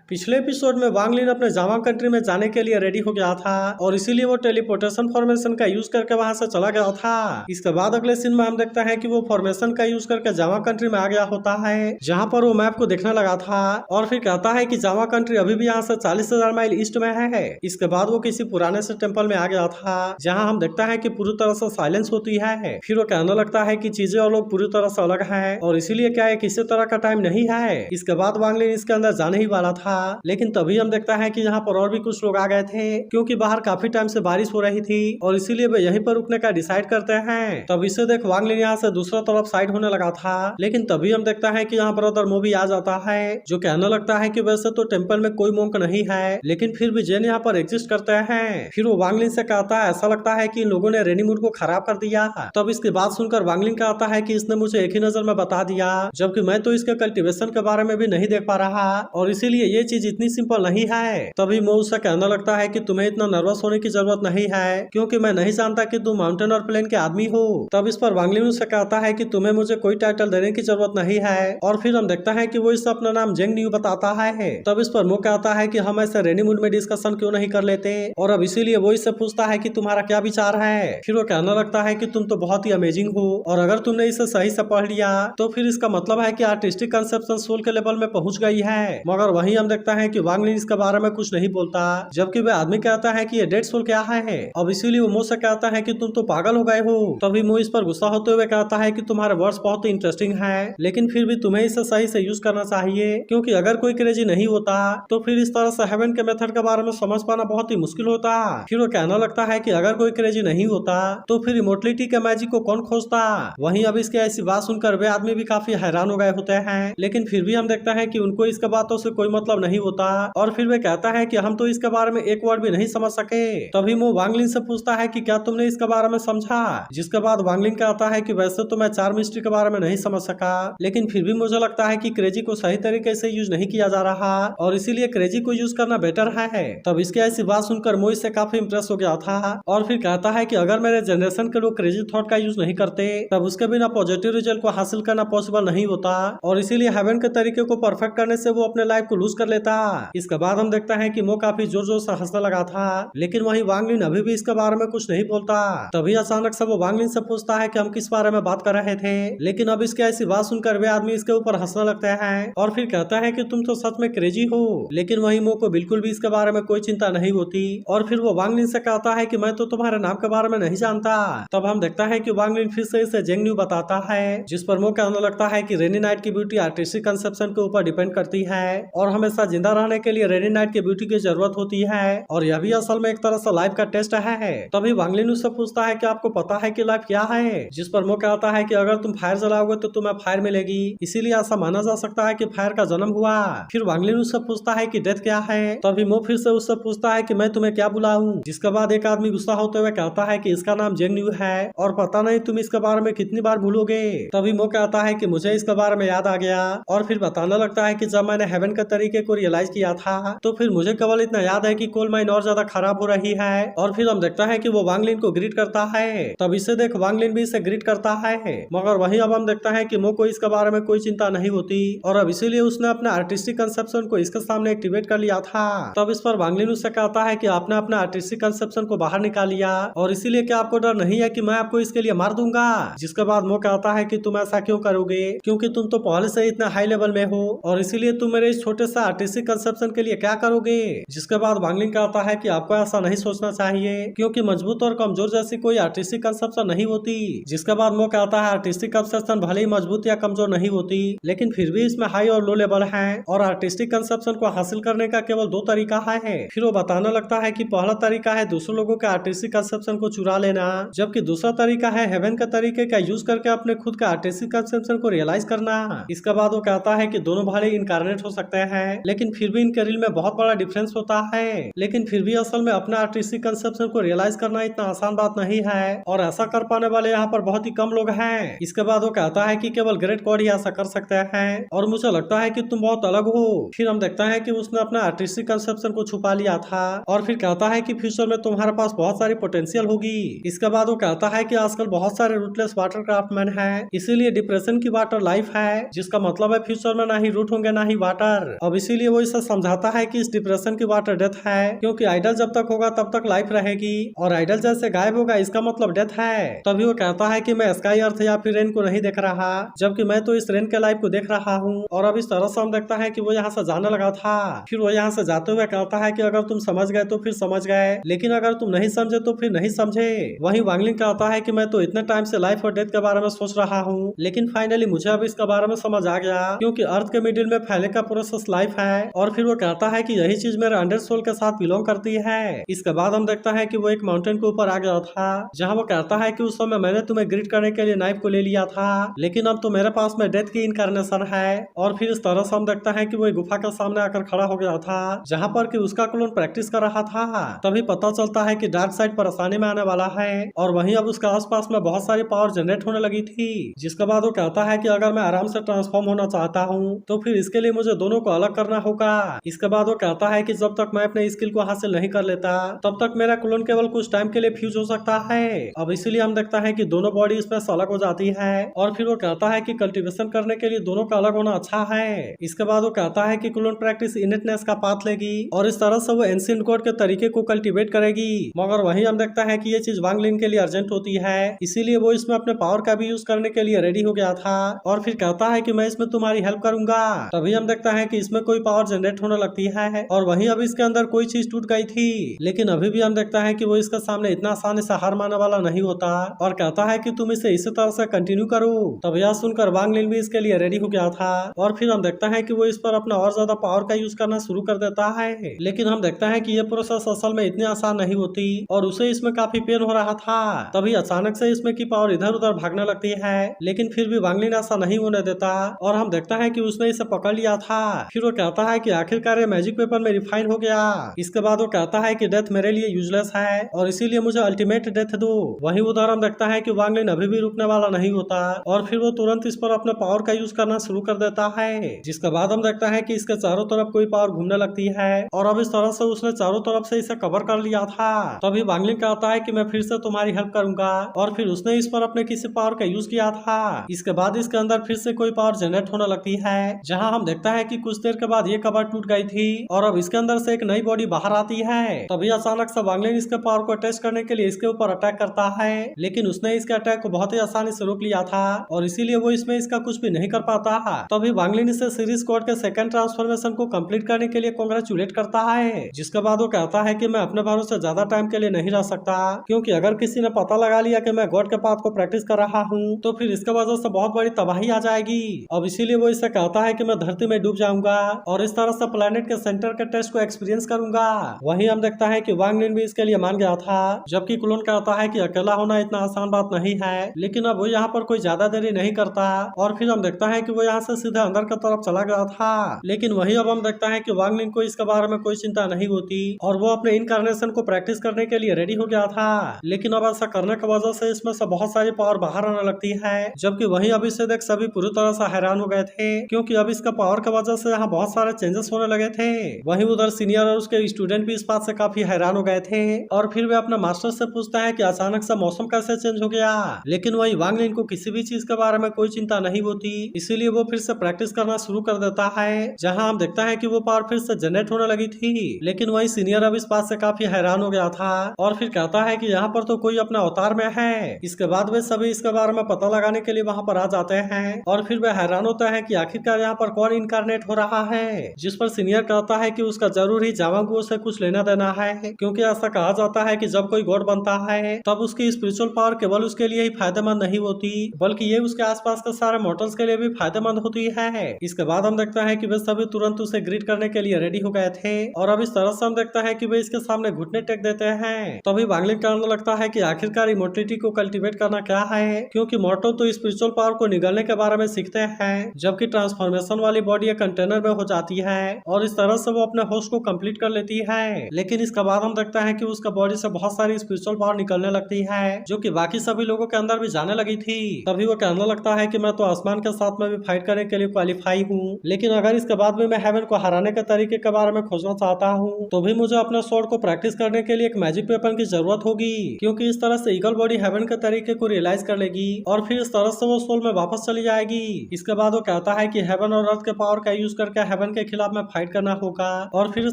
पिछले एपिसोड में वांग लिन अपने जावा कंट्री में जाने के लिए रेडी हो गया था और इसीलिए वो टेलीपोर्टेशन फॉर्मेशन का यूज करके वहां से चला गया था। इसके बाद अगले सीन में हम देखते हैं कि वो फॉर्मेशन का यूज करके जावा कंट्री में आ गया होता है, जहाँ पर वो मैप को देखने लगा था और फिर कहता है कि जावा कंट्री अभी भी यहाँ से 40,000 माइल ईस्ट में है। इसके बाद वो किसी पुराने से टेम्पल में आ गया था, जहाँ हम देखता है कि पूरी तरह से साइलेंस होती है। फिर वो कहने लगता है कि चीजें और लोग पूरी तरह से अलग है और इसीलिए क्या है किसी तरह का टाइम नहीं है। इसके बाद वांग लिन इसके अंदर जाने ही वाला था, लेकिन तभी हम देखता है कि यहाँ पर और भी कुछ लोग आ गए थे, क्योंकि बाहर काफी टाइम से बारिश हो रही थी और इसीलिए वे यहीं पर रुकने का डिसाइड करते हैं। तब इसे देख वांग लिन यहाँ से दूसरा तरफ साइड होने लगा था, लेकिन तभी हम देखता है कि यहाँ पर अदर मूवी आ जाता है, जो कहने लगता है कि वैसे तो टेम्पल में कोई मोंक नहीं है, लेकिन फिर भी जेन यहाँ पर एग्जिस्ट करते हैं। फिर वो वांग लिन से कहता है ऐसा लगता है कि इन लोगों ने रेनी मूड को खराब कर दिया। तब इसकी बात सुनकर वांग लिन कहता है कि इसने मुझे एक ही नजर में बता दिया, जबकि मैं तो इसके कल्टीवेशन के बारे में भी नहीं देख पा रहा और इसीलिए ये चीज इतनी सिंपल नहीं है। तभी मो उससे कहने लगता है कि तुम्हें इतना नर्वस होने की जरूरत नहीं है, क्योंकि मैं नहीं जानता कि तुम माउंटेन और प्लेन के आदमी हो। तब इस पर वांग लिन उससे कहता है कि तुम्हें मुझे कोई टाइटल देने की जरूरत नहीं है और फिर हम देखता है कि वो इससे अपना नाम जेंग न्यू बताता है। तब इस पर मो कहता है कि हम ऐसे रेनी मूड में डिस्कशन क्यों नहीं कर लेते, और अब इसीलिए वो इससे पूछता है कि तुम्हारा क्या विचार है। फिर वो कहने लगता है कि तुम तो बहुत ही अमेजिंग हो और अगर तुमने इसे सही से पढ़ लिया तो फिर इसका मतलब है कि आर्टिस्टिक कंसेप्शन सोल के लेवल में पहुंच गई है। मगर वहीं हम देखता है कि वांग लिन इसके बारे में कुछ नहीं बोलता, जबकि वह आदमी कहता है कि ये डेड सोल क्या है। अब इसीलिए वो मो से कहता है कि तुम तो पागल हो गए हो। तभी मो इस पर गुस्सा होते हुए कहता है कि तुम्हारे वर्ड्स बहुत ही इंटरेस्टिंग है, लेकिन फिर भी तुम्हें इसे सही से यूज करना चाहिए, क्योंकि अगर कोई क्रेजी नहीं होता तो फिर इस तरह से हेवन के मेथड के बारे में समझ पाना बहुत ही मुश्किल होता। फिर वो कहने लगता है कि अगर कोई क्रेजी नहीं होता तो फिर इमोर्टलिटी के मैजिक को कौन खोजता। वहीं अब इसकी ऐसी बात सुनकर वे आदमी भी काफी हैरान हो गए होते हैं, लेकिन फिर भी हम देखता है कि उनको इसके बातों से कोई मतलब नहीं होता और फिर वे कहता है कि हम तो इसके बारे में एक वर्ड भी नहीं समझ सके। तभी वो वांग लिन से पूछता है कि क्या तुमने इसके बारे में समझा, जिसके बाद वांग लिन कहता है कि वैसे तो मैं चार मिस्ट्री के बारे में नहीं समझ सका, लेकिन फिर भी मुझे लगता है कि क्रेजी को सही तरीके से यूज नहीं किया जा रहा और इसीलिए क्रेजी को यूज करना बेटर है। तब इसकी ऐसी बात सुनकर मो इससे काफी इंप्रेस हो गया था और फिर कहता है कि अगर मेरे जनरेशन के लोग क्रेजी थॉट का यूज नहीं करते तब उसके बिना पॉजिटिव रिजल्ट को हासिल करना पॉसिबल नहीं होता और इसीलिए हेवन के तरीके को परफेक्ट करने से वो अपने लाइफ को लूज कर लेता। इसके बाद हम देखता है कि मो काफी जोर जोर से हंसने लगा था, लेकिन वहीं वांग लिन अभी भी इसके बारे में कुछ नहीं बोलता। तभी अचानक से वो वांग लिन से पूछता है कि हम किस बारे में बात कर रहे थे, लेकिन अब इसकी ऐसी बात सुनकर वे आदमी इसके ऊपर हंसने लगते हैं और फिर कहता है कि तुम तो सच में क्रेजी हो। लेकिन वहीं मो को बिल्कुल भी इसके बारे में कोई चिंता नहीं होती और फिर वो वांग लिन से कहता है कि मैं तो तुम्हारे नाम के बारे में नहीं जानता। तब हम देखता है कि वांग लिन फिर से इसे जेंग न्यू बताता है, जिस पर मो कहने लगता है कि रेनी नाइट की ब्यूटी आर्टिस्टिक कंसेप्शन के ऊपर डिपेंड करती है और हमेशा जिंदा रहने के लिए रेनी नाइट की ब्यूटी की जरूरत होती है और यह भी असल में एक तरह से लाइफ का टेस्ट है। तभी वांग लिन उससे पूछता है कि आपको पता है कि लाइफ क्या है, जिस पर मो कहता है कि अगर तुम फायर जलाओगे तो तुम्हें फायर मिलेगी, इसीलिए ऐसा माना जा सकता है कि फायर का जन्म हुआ। फिर वांग लिन उससे पूछता है कि डेथ क्या है। तभी मो फिर से उससे पूछता है कि मैं तुम्हें क्या बुलाऊं, जिसके बाद एक आदमी गुस्सा होते हुए कहता है कि इसका नाम जेंग न्यू है और पता नहीं तुम इसके बारे में कितनी बार भूलोगे। तभी मो कहता है कि मुझे इसके बारे में याद आ गया और फिर बताने लगता है कि जब मैंने हेवन के तरीके को रियलाइज किया था तो फिर मुझे केवल इतना याद है कि कोल माइन और ज्यादा खराब हो रही है और फिर हम देखता है कि वो वांग लिन को ग्रीट करता है। तब इसे देख वांग लिन भी इसे ग्रीट करता है, मगर वहीं अब हम देखता है कि मो को इसके बारे में कोई चिंता नहीं होती और अब इसीलिए उसने अपना आर्टिस्टिक कंसेप्शन को इसके सामने एक्टिवेट कर लिया था। तब इस पर वांग लिन उससे कहता है कि आपने अपना आर्टिस्टिक कंसेप्शन को बाहर निकाल लिया और इसीलिए क्या आपको डर नहीं है कि मैं आपको इसके लिए मार दूंगा, जिसके बाद मो कहता है कि तुम ऐसा क्यों करोगे, क्योंकि तुम तो पहले से इतना हाई लेवल में हो और इसीलिए तुम मेरे इस छोटे सा आर्टिस्टिक कंसेप्शन के लिए क्या करोगे। जिसके बाद वांग लिन कहता है कि आपको ऐसा नहीं सोचना चाहिए, क्योंकि मजबूत और कमजोर जैसी कोई आर्टिस्टिक कंसेप्शन नहीं होती। जिसके बाद मो कहता है आर्टिस्टिक कंसेप्शन भले ही मजबूत या कमजोर नहीं होती, लेकिन फिर भी इसमें हाई और लो लेवल है और आर्टिस्टिक कंसेप्शन को हासिल करने का केवल दो तरीका है। फिर वो बताने लगता है कि पहला तरीका है दूसरे लोगों के आर्टिस्टिक कंसेप्शन को चुरा लेना, जबकि दूसरा तरीका है हेवन के तरीके का यूज करके अपने खुद का आर्टिस्टिक कंसेप्शन को रियलाइज करना। इसके बाद वो कहता है कि दोनों भले इनकारनेट हो सकते हैं, लेकिन फिर भी इनके रियल में बहुत बड़ा डिफरेंस होता है। लेकिन फिर भी असल में अपना आर्टिस्टिक कंसेप्शन को रियलाइज करना इतना आसान बात नहीं है और ऐसा कर पाने वाले यहाँ पर बहुत ही कम लोग हैं। इसके बाद वो कहता है कि केवल ग्रेट गॉड ही ऐसा कर सकते हैं और मुझे लगता है कि तुम बहुत अलग हो। फिर हम देखता है कि उसने अपना आर्टिस्टिक कंसेप्शन को छुपा लिया था और फिर कहता है कि फ्यूचर में तुम्हारे पास बहुत सारी पोटेंशियल होगी। इसके बाद वो कहता है कि आजकल बहुत सारे रूटलेस वाटर क्राफ्टमैन हैं, इसीलिए डिप्रेशन की वाटर लाइफ है, जिसका मतलब है फ्यूचर में ना ही रूट होंगे ना ही वाटर। अब इसीलिए इसीलिए वो इसे समझाता है कि इस डिप्रेशन की बात डेथ है, क्योंकि आइडल जब तक होगा तब तक लाइफ रहेगी और आइडल जैसे गायब होगा इसका मतलब डेथ है। तभी वो कहता है कि मैं स्काई अर्थ या फिर रेन को नहीं देख रहा, जबकि मैं तो इस रेन के लाइफ को देख रहा हूँ। और अब इस तरह से हम देखता है कि वो यहाँ से जाने लगा था। फिर वो यहाँ से जाते हुए कहता है कि अगर तुम समझ गए तो फिर समझ गए, लेकिन अगर तुम नहीं समझे तो फिर नहीं समझे। वहीं वांगलिन कहता है कि मैं तो इतने टाइम से लाइफ और डेथ के बारे में सोच रहा हूँ, लेकिन फाइनली मुझे अब इसके बारे में समझ आ गया, क्योंकि अर्थ के मिडिल में फैले का प्रोसेस लाइफ है। और फिर वो कहता है कि यही चीज मेरे अंडर सोल के साथ बिलोंग करती है। इसके बाद हम देखता है कि वो एक माउंटेन के ऊपर आ गया था, जहाँ वो कहता है कि उस समय मैंने तुम्हें ग्रीट करने के लिए नाइफ को ले लिया था, लेकिन अब तो मेरे पास में डेथ की इनकारनेशन है। और फिर इस तरह से हम देखता है कि वो एक गुफा के सामने आकर खड़ा हो गया था, जहाँ पर कि उसका क्लोन प्रैक्टिस कर रहा था। तभी पता चलता है कि डार्क साइड परेशानी में आने वाला है और वहीं अब उसके आसपास में बहुत सारी पावर जनरेट होने लगी थी। जिसके बाद वो कहता है कि अगर मैं आराम से ट्रांसफॉर्म होना चाहता हूँ तो फिर इसके लिए मुझे दोनों को अलग करना होगा। इसके बाद वो कहता है कि जब तक मैं अपने स्किल को हासिल नहीं कर लेता तब तक मेरा क्लोन केवल कुछ टाइम के लिए फ्यूज हो सकता है। अब इसीलिए हम देखता है कि दोनों बॉडी इसमें से अलग हो जाती है और फिर वो कहता है कि कल्टीवेशन करने के लिए दोनों का अलग होना अच्छा है। इसके बाद वो कहता है कि क्लोन प्रैक्टिस इनेटनेस का पाथ लेगी और इस तरह से वो एंशिएंट गॉड के तरीके को कल्टीवेट करेगी। मगर वहीं हम देखता है कि ये चीज वांगलिन के लिए अर्जेंट होती है, इसीलिए वो इसमें अपने पावर का भी यूज करने के लिए रेडी हो गया था और फिर कहता है कि मैं इसमें तुम्हारी हेल्प करूंगा। तभी हम देखता है कि इसमें कोई पावर जनरेट होने लगती है और वहीं अब इसके अंदर कोई चीज टूट गई थी, लेकिन अभी भी हम देखता है कि वो इसके सामने इतना आसानी से हार मानने वाला नहीं होता और कहता है कि तुम इसे इसी तरह से कंटिन्यू करो। तब यह सुनकर वांगलिन भी इसके लिए रेडी हो गया था और फिर हम देखता है कि वो इस पर अपना और ज्यादा पावर का यूज करना शुरू कर देता है। लेकिन हम देखता है कि ये प्रोसेस असल में इतनी आसान नहीं होती और उसे इसमें काफी पेन हो रहा था। तभी अचानक से इसमें की पावर इधर उधर भागने लगती है, लेकिन फिर भी वांगलिन ऐसा नहीं होने देता और हम देखता है कि उसने इसे पकड़ लिया था। फिर वो कहता है कि आखिरकार ये मैजिक वेपन में रिफाइन हो गया। इसके बाद वो कहता है कि डेथ मेरे लिए यूजलेस है और इसीलिए मुझे अल्टीमेट डेथ दो। वहीं उधर हम देखता है कि वांगलिन अभी भी रुकने वाला नहीं होता और फिर वो तुरंत इस पर अपने पावर का यूज करना शुरू कर देता है। जिसके बाद हम देखता है कि इसके चारों तरफ कोई पावर घूमने लगती है और अब इस तरह से उसने चारों तरफ से इसे कवर कर लिया था। तभी वांगलिन कहता है कि मैं फिर से तुम्हारी हेल्प करूंगा और फिर उसने इस पर अपने किसी पावर का यूज किया था। इसके बाद इसके अंदर फिर से कोई पावर जनरेट होने लगती है, जहां हम देखता है कि कुछ देर के बाद ये कवर टूट गई थी और अब इसके अंदर से एक नई बॉडी बाहर आती है। तभी अचानक से वांगलिन इसके पावर को टेस्ट करने के लिए इसके ऊपर अटैक करता है, लेकिन उसने इसके अटैक को बहुत ही आसानी से रोक लिया था और इसीलिए वो इसमें इसका कुछ भी नहीं कर पाता। तभी वांगलिन इसे सीरीज कोड के सेकंड ट्रांसफॉर्मेशन को कंप्लीट करने के लिए कांग्रेचुलेट करता है। जिसके बाद वो कहता है कि मैं अपने भरोसे ज्यादा टाइम के लिए नहीं रह सकता, क्योंकि अगर किसी ने पता लगा लिया कि मैं गॉड के पाथ को प्रैक्टिस कर रहा हूँ तो फिर इसके वजह से बहुत बड़ी तबाही आ जाएगी। अब इसीलिए वो इससे कहता है कि मैं धरती में डूब जाऊंगा और इस तरह से प्लेनेट के सेंटर के टेस्ट को एक्सपीरियंस करूंगा। वहीं हम देखता है कि वांगलिन भी इसके लिए मान गया था, जबकि क्लोन कहता है कि अकेला होना इतना आसान बात नहीं है, लेकिन अब वो यहाँ पर कोई ज्यादा देरी नहीं करता और फिर हम देखता है कि वो यहाँ से सीधे अंदर की तरफ चला गया था। लेकिन वहीं अब हम देखता है कि वांगलिन को इसके बारे में कोई चिंता नहीं होती और वो अपने इनकारनेशन को प्रैक्टिस करने के लिए रेडी हो गया था। लेकिन अब ऐसा करने की वजह से इसमें से बहुत सारी पावर बाहर आने लगती है, जबकि वहीं अब इसे देख सभी पूरी तरह से हैरान हो गए थे, क्योंकि अब इसका पावर की वजह से यहाँ बहुत सारे चेंजेस होने लगे थे। वहीं उधर सीनियर और उसके स्टूडेंट भी इस बात से काफी हैरान हो गए थे और फिर वे अपने मास्टर से पूछते हैं कि अचानक से मौसम कैसे चेंज हो गया। लेकिन वही वांगलिन को किसी भी चीज के बारे में कोई चिंता नहीं होती, इसीलिए वो फिर से प्रैक्टिस करना शुरू कर देता है, जहाँ हम देखता है कि वो पावर फिर से जनरेट होने लगी थी। लेकिन वही सीनियर अब इस बात से काफी हैरान हो गया था और फिर कहता है कि यहाँ पर तो कोई अपना अवतार में है। इसके बाद वे सभी इसके बारे में पता लगाने के लिए वहाँ पर आ जाते हैं और फिर वे हैरान होता है कि आखिरकार यहाँ पर कौन इनकारनेट हो रहा है। जिस पर सीनियर कहता है कि उसका जरूर ही जावांगुओ से कुछ लेना देना है, क्योंकि ऐसा कहा जाता है कि जब कोई गॉड बनता है तब उसकी स्पिरिचुअल पावर केवल उसके लिए ही फायदेमंद नहीं होती, बल्कि ये उसके आसपास के सारे मॉर्टल्स के लिए भी फायदेमंद होती है। इसके बाद हम देखता है कि वे सभी तुरंत उसे ग्रीट करने के लिए रेडी हो गए थे और अब इस तरह से हम देखता है कि वे इसके सामने घुटने टेक देते हैं। तभी वांगलिन कहने लगता है कि आखिरकार इमोर्टलिटी को कल्टीवेट करना क्या है, क्योंकि मॉर्टल तो स्पिरिचुअल पावर को निगलने के बारे में सीखते हैं, जबकि ट्रांसफॉर्मेशन वाली बॉडी एक कंटेनर में हो जाती है और इस तरह से वो अपने होस्ट को कंप्लीट कर लेती है। लेकिन इसके बाद हम देखता है कि उसका बॉडी से बहुत सारी स्पिरिचुअल पावर निकलने लगती है, जो कि बाकी सभी लोगों के अंदर भी जाने लगी थी। तभी वो कहने लगता है कि मैं तो आसमान के साथ में भी फाइट करने के लिए क्वालिफाई हूँ, लेकिन अगर इसके बाद भी मैं हेवन को हराने के तरीके के बारे में खोजना चाहता हूँ तो भी मुझे अपने स्वॉर्ड को प्रैक्टिस करने के लिए एक मैजिक वेपन की जरूरत होगी, क्योंकि इस तरह से ईगल बॉडी हेवन के तरीके को रियलाइज कर लेगी और फिर इस तरह से वो सोल में वापस चली जाएगी। इसके बाद वो कहता है कि हेवन और अर्थ के पावर का यूज करके हेवन ड्रैगन के खिलाफ में फाइट करना होगा और फिर इस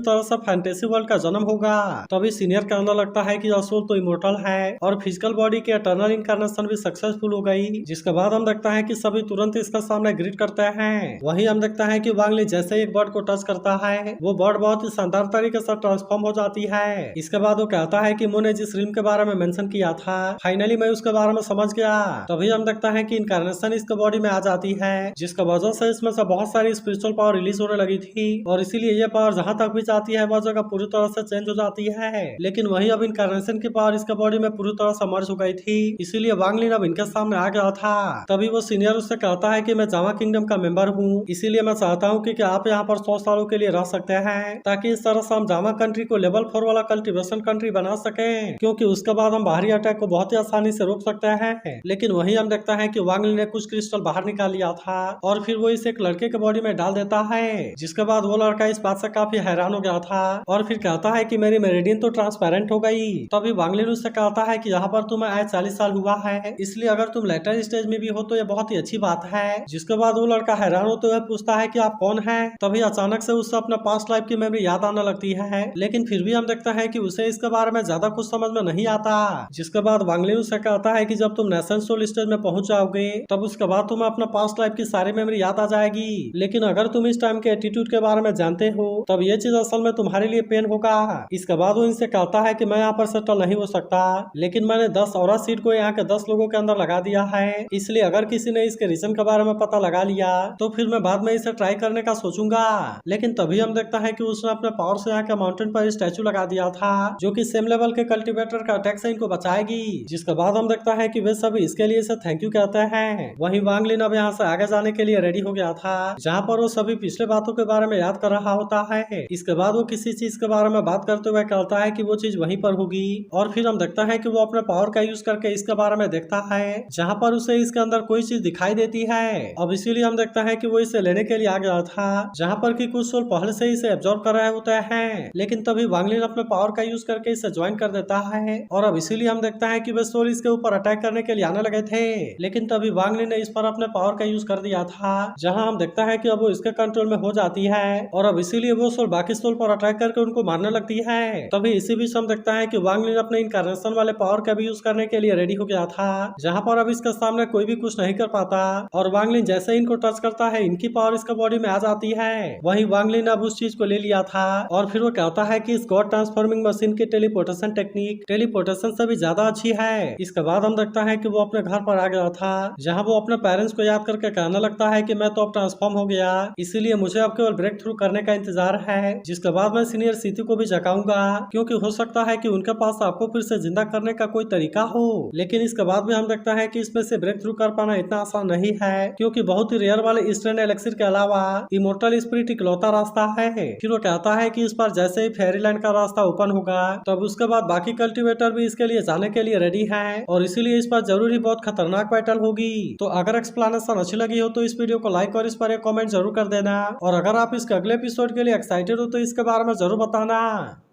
तरह से फैंटेसी वर्ल्ड का जन्म होगा। तभी सीनियर के अंदर लगता है कि असुर तो इमोर्टल है और फिजिकल बॉडी के एटर्नल इनकार्नेशन भी सक्सेसफुल हो गई। जिसके बाद हम देखता है कि सभी तुरंत इसका सामने ग्रीट करते हैं। वहीं हम देखता है कि वांग ली जैसे एक बर्ड को टच करता है वो बर्ड बहुत ही शानदार तरीके से ट्रांसफॉर्म हो जाती है। इसके बाद वो कहता है कि मुझे जिस रिम के बारे में मेंशन किया था फाइनली मैं उसके बारे में समझ गया। तभी हम देखता है कि इनकार्नेशन इसके बॉडी में आ जाती है जिसका वजह से इसमें से बहुत सारी स्पिरिचुअल पावर रिलीज होने लगी थी और इसीलिए ये पावर जहाँ तक भी जाती है वह जगह पूरी तरह से चेंज हो जाती है। लेकिन वही अब इनकार्नेशन की पावर इसके बॉडी में पूरी तरह से मर्ज हो गई थी, इसीलिए वांग ली अब इनके सामने आ गया था। तभी वो सीनियर उससे कहता है कि मैं जावा किंगडम का मेंबर हूँ, इसीलिए मैं चाहता हूँ कि आप यहाँ पर 100 सालों के लिए रह सकते हैं ताकि इस तरह से हम जावा कंट्री को लेवल 4 वाला कल्टीवेशन कंट्री बना सके, क्योंकि उसके बाद हम बाहरी अटैक को बहुत ही आसानी से रोक सकते हैं। लेकिन वही हम देखता है कि वांग ली ने कुछ क्रिस्टल बाहर निकाल लिया था और फिर वो इसे एक लड़के के बॉडी में डाल देता है। जिसके बाद वो लड़का इस बात से काफी हैरान हो गया था और फिर कहता है कि मेरी मेरिडियन तो ट्रांसपेरेंट हो गई। तभी वांग ली उससे कहता है कि यहाँ पर तुम्हें आए 40 साल हुआ है, इसलिए अगर तुम लेटर स्टेज में भी हो तो ये बहुत ही अच्छी बात है। जिसके बाद वो लड़का हैरान होते हुए पूछता है कि आप कौन है। तभी अचानक से उससे अपना पास्ट लाइफ की मेमोरी याद आने लगती है, लेकिन फिर भी हम देखते हैं कि उसे इसके बारे में ज्यादा कुछ समझ में नहीं आता। जिसके बाद वांग ली उससे कहता है कि जब तुम नेशन सोल स्टेज में पहुंच जाओगे तब उसके बाद तुम्हें अपना पास्ट लाइफ की सारी मेमोरी याद आ जाएगी, लेकिन अगर तुम इस टाइम के एटीट्यूड के बारे में जानते हो तब ये चीज असल में तुम्हारे लिए पेन होगा। इसके बाद वो इनसे कहता है कि मैं यहाँ पर सेटल नहीं हो सकता, लेकिन मैंने 10 और सीट को यहाँ के 10 लोगों के अंदर लगा दिया है, इसलिए अगर किसी ने इसके रीजन के बारे में पता लगा लिया तो फिर मैं बाद में इसे ट्राई करने का सोचूंगा। लेकिन तभी हम देखता है कि उसने अपने पावर से यहाँ के माउंटेन पर स्टैचू लगा दिया था जो कि सेम लेवल के कल्टीवेटर का अटैक से इनको बचाएगी। जिसके बाद हम देखता है कि वे सभी इसके लिए इसे थैंक यू कहते हैं। वहीं वांग लिन अब यहाँ से आगे जाने के लिए रेडी हो गया था जहाँ पर वो सभी पिछले बातों के बारे में याद कर रहा होता है। इसके बाद वो किसी चीज के बारे में बात करते हुए कहता है कि वो चीज वहीं पर होगी और फिर हम देखता है कि वो अपने पावर का यूज करके इसके बारे में देखता है जहाँ पर उसे इसके अंदर कोई चीज दिखाई देती है। अब इसीलिए हम देखता है कि वो इसे लेने के लिए आ गया था जहाँ पर कि कुछ सोल पहले से इसे एब्जॉर्ब कर रहे होते हैं, लेकिन तभी वांग लिन अपने पावर का यूज करके इसे ज्वाइन कर देता है और अब इसीलिए हम देखता है कि वे सोल इसके ऊपर अटैक करने के लिए आने लगे थे, लेकिन तभी वांग लिन ने इस पर अपने पावर का यूज कर दिया था जहाँ हम देखता है कि अब वो इसके कंट्रोल में हो जाती है और अब इसीलिए वो सोल बाकी सोल पर अटैक करके उनको मारने लगती है। तभी इसी बीच हम देखता है कि वांग लिन अपने इनकार्नेशन वाले पावर का भी यूज करने के लिए रेडी हो गया था जहाँ पर अब इसके सामने कोई भी कुछ नहीं कर पाता और वांग लिन जैसे इनको टच करता है इनकी पावर इसके बॉडी में आ जाती है। वहीं वांग लिन अब उस चीज को ले लिया था और फिर वो कहता है कि इस गॉड ट्रांसफॉर्मिंग मशीन की टेलीपोर्टेशन टेक्निक टेलीपोर्टेशन से भी ज्यादा अच्छी है। इसके बाद हम देखता है कि वो अपने घर पर आ गया था जहाँ वो अपने पेरेंट्स को याद करके कहने लगता है कि मैं तो अब ट्रांसफॉर्म हो गया, इसीलिए मुझे अब केवल ब्रेक थ्रू करने का इंतजार है। जिसके बाद मैं सीनियर सीती को भी जगाऊंगा क्योंकि हो सकता है कि उनके पास आपको फिर से जिंदा करने का कोई तरीका हो, लेकिन इसके बाद भी हम देखता है कि इसमें से ब्रेक थ्रू कर पाना इतना आसान नहीं है क्योंकि बहुत ही रेयर वाले ईस्टर्न एलेक्सिर के अलावा इमोर्टल स्पिरिट इकलौता रास्ता है। फिर वो कहता है कि इस बार जैसे ही फेरीलैंड का रास्ता ओपन होगा तब उसके बाद बाकी कल्टीवेटर भी इसके लिए जाने के लिए रेडी है और इसीलिए इस बार जरूर ही बहुत खतरनाक बैटल होगी। तो अगर एक्सप्लेनेशन अच्छी लगी हो तो इस वीडियो को लाइक और इस पर एक कमेंट जरूर कर देना और अगर आप इसके अगले एपिसोड के लिए एक्साइटेड हो तो इसके बारे में जरूर बताना।